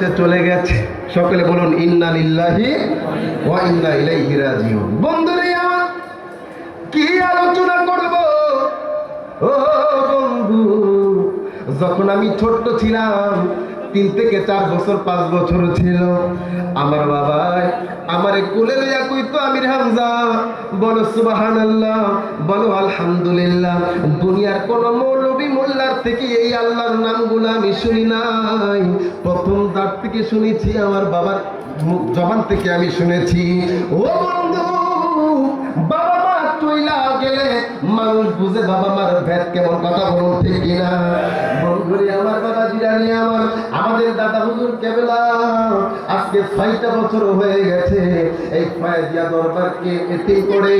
সে চলে গেছে। সকলে বলুন ইন্না লিল্লাহি ওয়া ইন্না ইলাইহি রাজিউন। বন্ধুরে আমার কি আলোচনা করব ও বন্ধু, যখন আমি ছোট্ট ছিলাম 3 থেকে 4 বছর 5 বছর ছিল, আমার বাবা আমারে কোলে লইয়া কইতো আমির হামজা বলো সুবহানাল্লাহ, বলো আলহামদুলিল্লাহ। দুনিয়ার কোন মৌলবী মোল্লার থেকে এই আল্লাহর নামগুলো আমি শুনি নাই, প্রথম তার থেকে শুনেছি, আমার বাবার জবান থেকে আমি শুনেছি। ও বন্ধু, বাবা মা চইলা গেলে মানুষ বুঝে বাবা মার ভেদ কেমন, কথা বলুন ঠিক কিনা? বন্ধুরে আমার, বাবা জিরানি আমার, আমাদের দাদা হুজুর কেবলা আজকে 6টা বছর হয়ে গেছে এই ফয়েজিয়া দরবারকে এতিম করে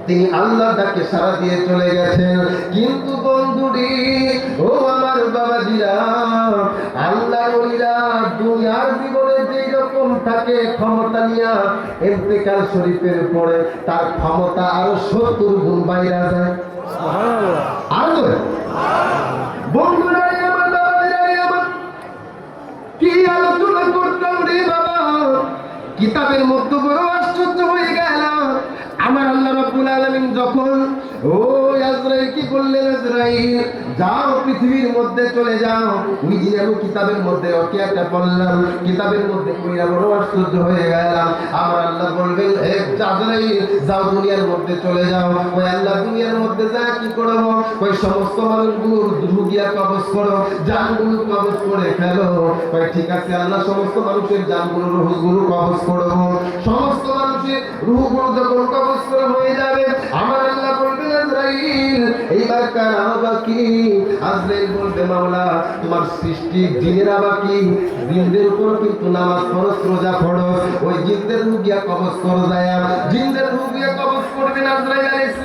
তিনি আল্লাহর ডাকে সাড়া দিয়ে চলে গেছেন। কিন্তু বন্ধুরি ও আমার বাবাজিরা, আল্লাহর ওলিরা দুনিয়ার জীবনে যেই রকম থাকে ক্ষমতা নিয়া, ইন্তেকাল শরীফের পরে তার ক্ষমতা আরো 70 গুণ বাইরা যায়। আরো বন্ধুরা আমার, বাবাজিরা আমার, কি আলোচনা করতাম রে বাবা, কিতাবের মধ্যে বড় আশ্চর্য হয়ে গেলাম। আমার আল্লাহ রাব্বুল আলামিন যখন ও আজরাইল কি বললেন, আজরাইল যাও পৃথিবীর মধ্যে চলে যাও, ওই যে আমি কিতাবের মধ্যে ওকিয়াটা বললাম, কিতাবের মধ্যে কইরা বড় আশ্চর্য হয়ে গেলাম। আমার আল্লাহ বলবেন হে আজরাইল যাও দুনিয়ার মধ্যে চলে যাও। ওই আল্লাহ দুনিয়ার মধ্যে যা কি করব, ওই সমস্ত মানুষগুলোর রুহিয়া কবজ করো, জানগুলো কবজ করে ফেলো। ওই ঠিক আছে আল্লাহ, সমস্ত মানুষের জানগুলো রুহগুলো কবজ করব। সমস্ত মানুষের রুহগুলো যখন কবজ করা হয়ে যাবে, আমার আল্লাহ বলবেন আজরাইল এইবার কার বাকি? আজরাইল বলবে মাওলা তোমার সৃষ্টি জিনেরা বাকি, জিনদের উপর কিন্তু নামাজ ফরজ, রোজা ফরজ, ওই জিনদের রুহিয়া কবজ করো যায়। জিনদের রুহিয়া কবজ করবেন আজরাইল আলাইহিস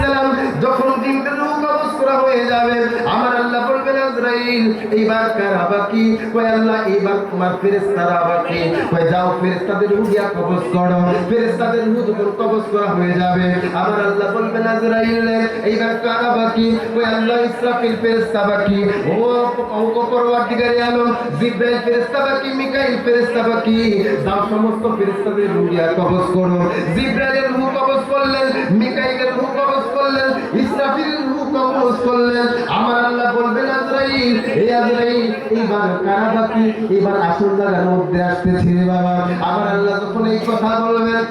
সালাম। যখন জিনদের রুহ কবজ করা হয়ে যাবে, আমার আল্লাহ বলবেন আজরাইল এইবার কার বাকি? ওই আল্লাহ এইবার তোমার ফেরেশতারা বাকি, ওই যাও ফেরেশতাদের রুহিয়া কবজ করো। ফেরেশতাদের রুহ যখন কবজ করা হয়ে যাবে, আমার আল্লাহ বলবেন আজরাইল এইবার কার বাকি? ওই আল্লাহ ইসরাফিল ফেরেশতা বাকি, ও পরওয়ারদিগারে আলম জিবরাইল ফেরেশতা বাকি, মিকাইল ফেরেশতা বাকি। যাও সমস্ত ফেরেশতাদের রুহিয়া কবজ করো। জিবরাইলের রূহ কবজ করলেন, মিকাইলের রূহ কবজ করলেন, ইসরাফিলের রূহ কবজ করলেন। আমার আল্লাহ বলবেন আজরাইল এই আজরাইল এইবার কারা বাকি? এবার আসল জায়গার মধ্যে আসতেছি রে বাবা। আমার আল্লাহ যখন এই কথা বলবেন,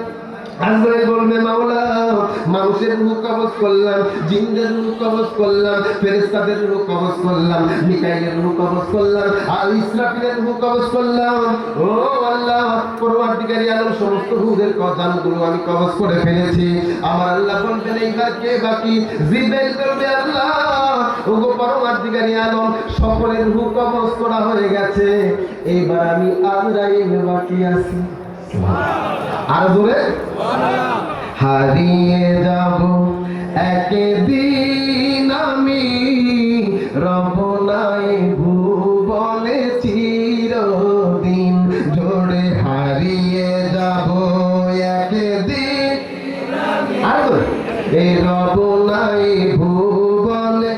আজরাইল বলবে মাওলা মানুষের রূহ কবজ করলাম, জিনদের রূহ কবজ করলাম, ফেরেশতাদের রূহ কবজ করলাম, মিকাইলের রূহ কবজ করলাম, আর ইসরাফিলের রূহ কবজ করলাম। ও আল্লাহ পরওয়ারদিগারে আলম সমস্ত রূহের জানগুলো আমি কবজ করে ফেলেছি। আমার আল্লাহ বলবেন এইবার কে বাকি? জিবরাইল বলবে আল্লাহ ওগো পরওয়ারদিগারে আলম সকলের রূহ কবজ করা হয়ে গেছে, এইবার আমি আজরাইল বাকি আছি। আর জোরে হারিয়ে যাব একদিন আমি, রব নাই ভুবনে চিরদিন, জোরে হারিয়ে যাব একদিন আমি, এই রব নাই ভুবনে।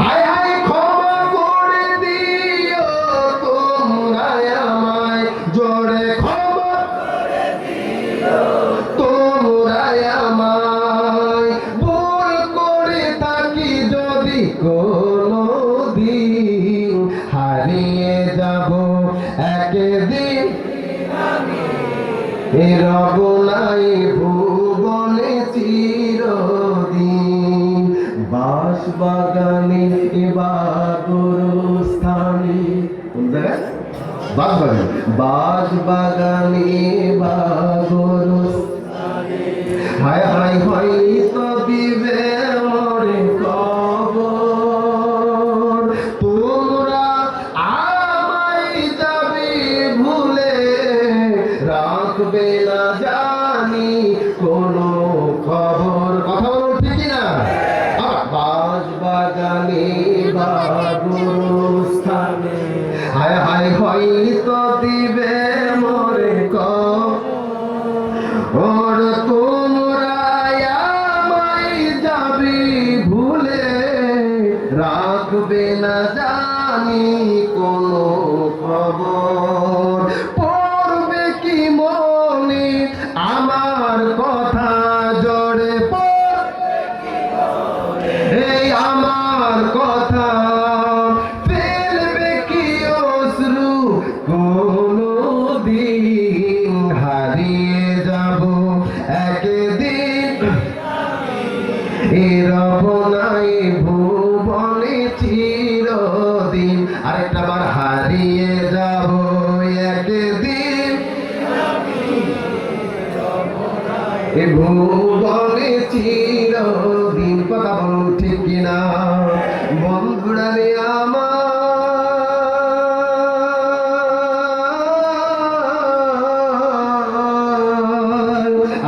হায় হায় ক্ষমা করে দিও তোমরা আমায়, জোরে ক্ষমা করে দিও তোমরা আমায়, ভুল করে থাকি যদি কোনদিন, হারিয়ে যাব একদিন এ রব নাই ভুবনে চিরদিন। বাঁশ বাগানে এবার স্থানে, কোন জায়গায়? বাঁশ বাগানে বাগর হায় হায় হয়তো দিবে মোরে কবর, তোমরা আমায় যাবে ভুলে, রাখবে না জানি কোনো খবর। কথা বলো ঠিক না? বাঁশ বাগানে বাগর স্থানে, হায় হায় হয়তো দিবে মোরে কবর, তোমরা আমায় যাবে ভুলে, রাখবে না জানি কোনো আবার হারিয়ে যাব একদিন এ ভুবনে চিরদিন। কথা বলুন ঠিক কিনা বন্ধুরা রে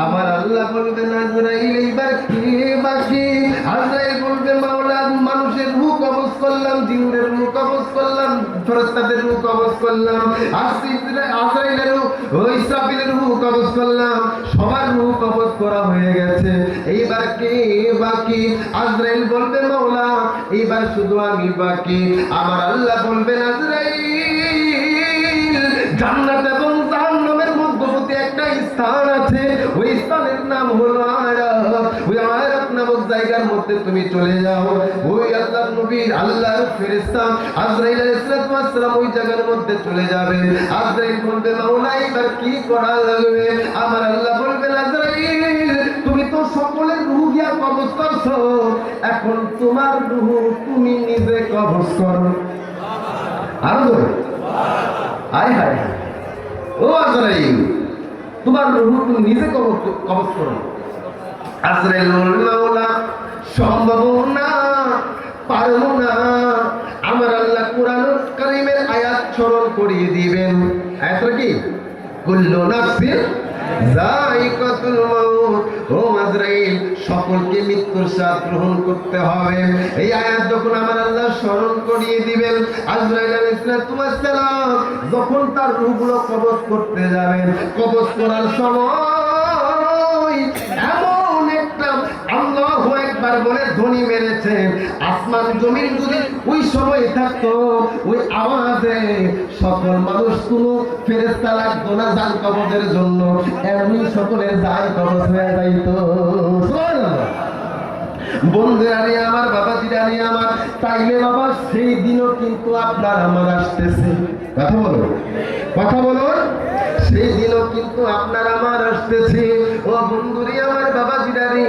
আমার আল্লাহ বলবেন আজরাইল এইবার কে বাকি? আজরাইল বলবে মাওলা মানুষের রূহ কবজ করলাম, জিনের রূহ কবজ করলাম, ফেরেশতাদের রূহ কবজ করলাম, আজরাইলের রূহ, ইসরাফিলের রূহ কবজ করলাম, সবার রূহ কবজ করা হয়ে গেছে, এইবার কে বাকি? আজরাইল বলবে মাওলা এইবার শুধু আমি বাকি। আমার আল্লাহ বলবেন আজরাইল জান্নাত এবং জাহান্নামের মধ্যবর্তী একটা স্থান আছে, ওই স্থানের নাম হলো আরাফ। ওই আরাফ নামক জায়গার মধ্যে তুমি চলে যাও। ওই আল্লাহর নবী আল্লাহর ফেরেশতা আজরাইল আলাইহিস সালাম ওই জায়গার মধ্যে চলে যাবে। আজরাইল বলবে মাওলা এবার কি করা লাগবে? আমার আল্লাহ বলবেন আজরাইল তুমি তো সকলের রূহ গিয়া কবজ করছো, এখন তোমার রূহ তুমি নিজে কবজ করো। আরো হায় হায় ও আজরাইল তোমার রূহ তুমি নিজে কবজ করো। আজরাইল মাওলা সম্ভব না, পারবো না। আমার আল্লাহ কোরআনুল কারীমের আয়াত স্মরণ করিয়ে দিবেন। আয়াতটা কি? কুল্লু নাফসিন যায়িকাতুল মাউত। ও আজরাইল সকলকে মৃত্যুর স্বাদ গ্রহণ করতে হবে। এই আয়াত যখন আমার আল্লাহ স্মরণ করিয়ে দিবেন, আজরাইল আলাইহিস সালাম যখন তার রূহগুলো কবজ করতে যাবেন, কবজ করার সময় এমন একটা আল্লাহু আকবার বলে ধ্বনি মেরেছে, আসমান জমিন যদি ওই সময় থাকতো ওই আওয়াজে সকল মানুষ কোনো ফেরেশতা লাগতো না জান কবজের জন্য, এমনি সকলের জান কবজ হয়ে যাইতো। সুবহানাল্লাহ। বন্ধুরা রে আমার, বাবাজিরা রে আমার, তাইলে বাবা সেই দিনও কিন্তু আপনার আমার আসতেছে। কথা বলুন, কথা বলুন, সেই দিনও কিন্তু আপনার আমার আসতেছে। ও বন্ধুরে আমার, বাবাজিরা রে